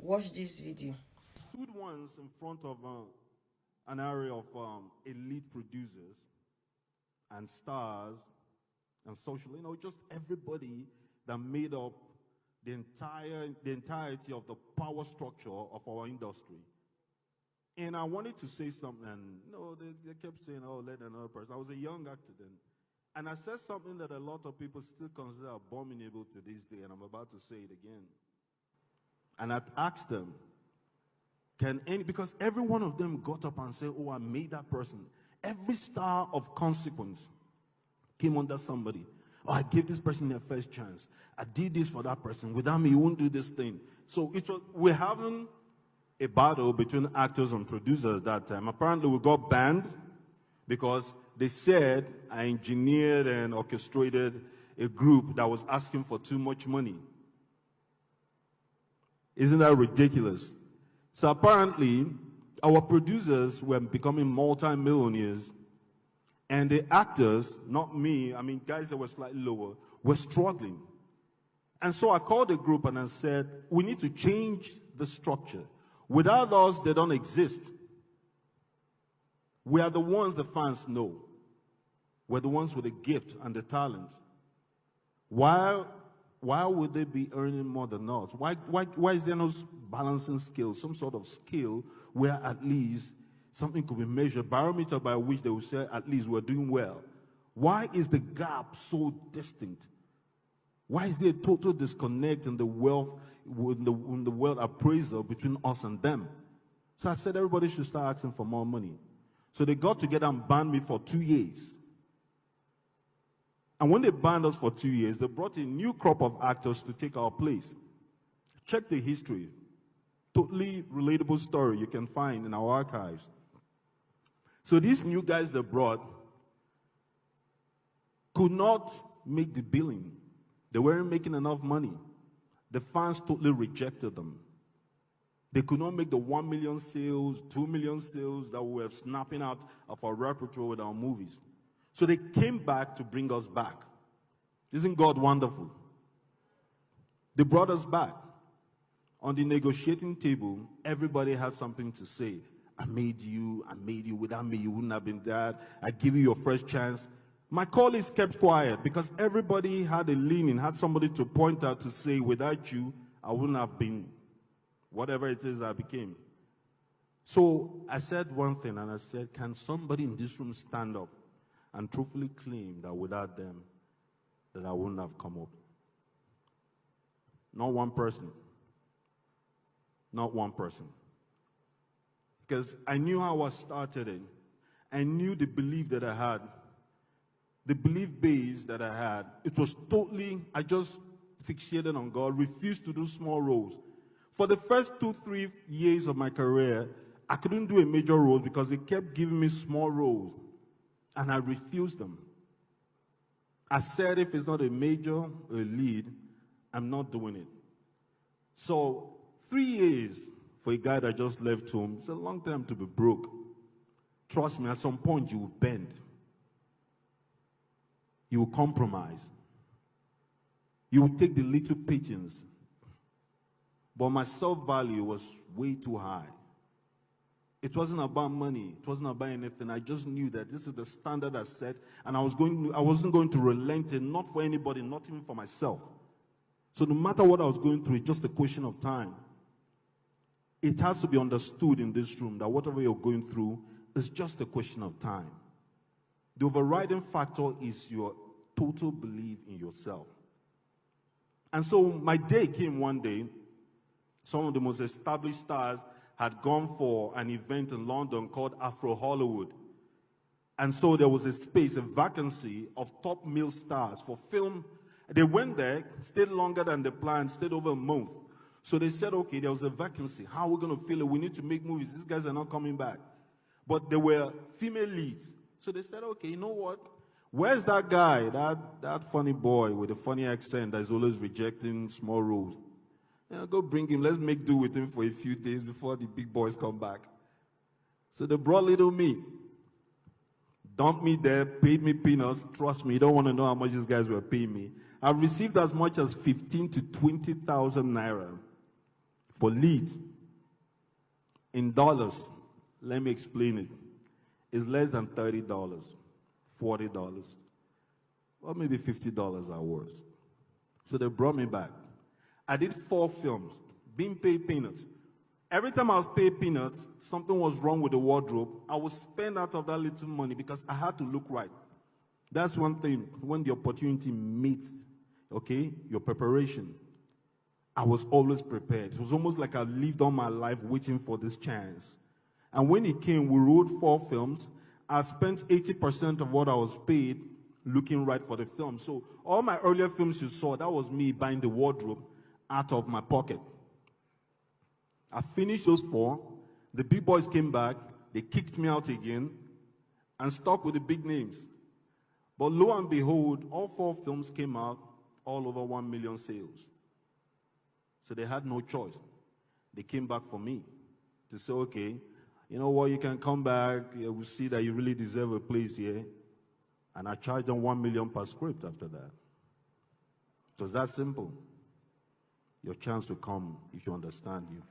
Watch this video. Stood once in front of an area of elite producers and stars and social, just everybody that made up the entirety of the power structure of our industry. And I wanted to say something, and they kept saying, "Oh, let another person." I was a young actor then, and I said something that a lot of people still consider abominable to this day, and I'm about to say it again. And I asked them, because every one of them got up and said, "Oh, I made that person." Every star of consequence came under somebody. "Oh, I gave this person their first chance. I did this for that person. Without me, you won't do this thing." So we're having a battle between actors and producers that time. Apparently, we got banned because they said I engineered and orchestrated a group that was asking for too much money. Isn't that ridiculous? So apparently, our producers were becoming multi-millionaires, and the actors, not me, guys that were slightly lower, were struggling. And so I called the group and I said, we need to change the structure. Without us, they don't exist. We are the ones the fans know. We're the ones with the gift and the talent. Why would they be earning more than us? Why is there no balancing skill, some sort of skill where at least something could be measured, barometer by which they will say at least we're doing well? Why is the gap so distinct? Why is there a total disconnect in the wealth appraisal between us and them? So I said everybody should start asking for more money. So they got together and banned me for 2 years. And when they banned us for 2 years, they brought a new crop of actors to take our place. Check the history. Totally relatable story you can find in our archives. So these new guys they brought could not make the billing. They weren't making enough money. The fans totally rejected them. They could not make the 1 million sales, 2 million sales that we were snapping out of our repertoire with our movies. So they came back to bring us back. Isn't God wonderful? They brought us back. On the negotiating table, everybody had something to say. I made you. Without me, you wouldn't have been that. I give you your first chance. My colleagues kept quiet because everybody had a leaning, had somebody to point out to say, without you, I wouldn't have been whatever it is I became. So I said one thing, and I said, can somebody in this room stand up and truthfully claim that without them, that I wouldn't have come up? Not one person. Not one person. Because I knew how I started it. I knew the belief that I had. The belief base that I had. It was totally, I just fixated on God, refused to do small roles. For the first 2-3 years of my career, I couldn't do a major role because they kept giving me small roles. And I refused them. I said if it's not a major or a lead, I'm not doing it. So 3 years for a guy that just left home, it's a long time to be broke. Trust me, at some point you will bend. You will compromise. You will take the little pigeons. But my self-value was way too high. It wasn't about money. It wasn't about anything. I just knew that this is the standard I set, and I wasn't going to relent it, not for anybody, not even for myself. So no matter what I was going through, it's just a question of time. It has to be understood in this room that whatever you're going through is just a question of time. The overriding factor is your total belief in yourself. And so my day came one day. Some of the most established stars had gone for an event in London called Afro Hollywood. And so there was a space, a vacancy of top male stars for film. They went there, stayed longer than they planned, stayed over a month. So they said, okay, there was a vacancy. How are we going to fill it? We need to make movies. These guys are not coming back. But there were female leads. So they said, okay, you know what? Where's that guy, that funny boy with a funny accent that is always rejecting small roles? Yeah, go bring him. Let's make do with him for a few days before the big boys come back. So they brought little me. Dumped me there, paid me peanuts. Trust me, you don't want to know how much these guys were paying me. I've received as much as 15 to 20,000 naira for lead. In dollars, let me explain it. It's less than $30, $40, or maybe $50 at worst. So they brought me back. I did 4 films, being paid peanuts. Every time I was paid peanuts, something was wrong with the wardrobe. I would spend out of that little money because I had to look right. That's one thing, when the opportunity meets, okay, your preparation. I was always prepared. It was almost like I lived all my life waiting for this chance. And when it came, we wrote 4 films. I spent 80% of what I was paid looking right for the film. So all my earlier films you saw, that was me buying the wardrobe out of my pocket. I finished those 4. The big boys came back. They kicked me out again and stuck with the big names. But lo and behold, all 4 films came out, all over 1 million sales. So they had no choice. They came back for me to say, okay, you know what, you can come back. We'll see that you really deserve a place here. And I charged them 1 million per script after that. It was that simple. Your chance will come if you understand you.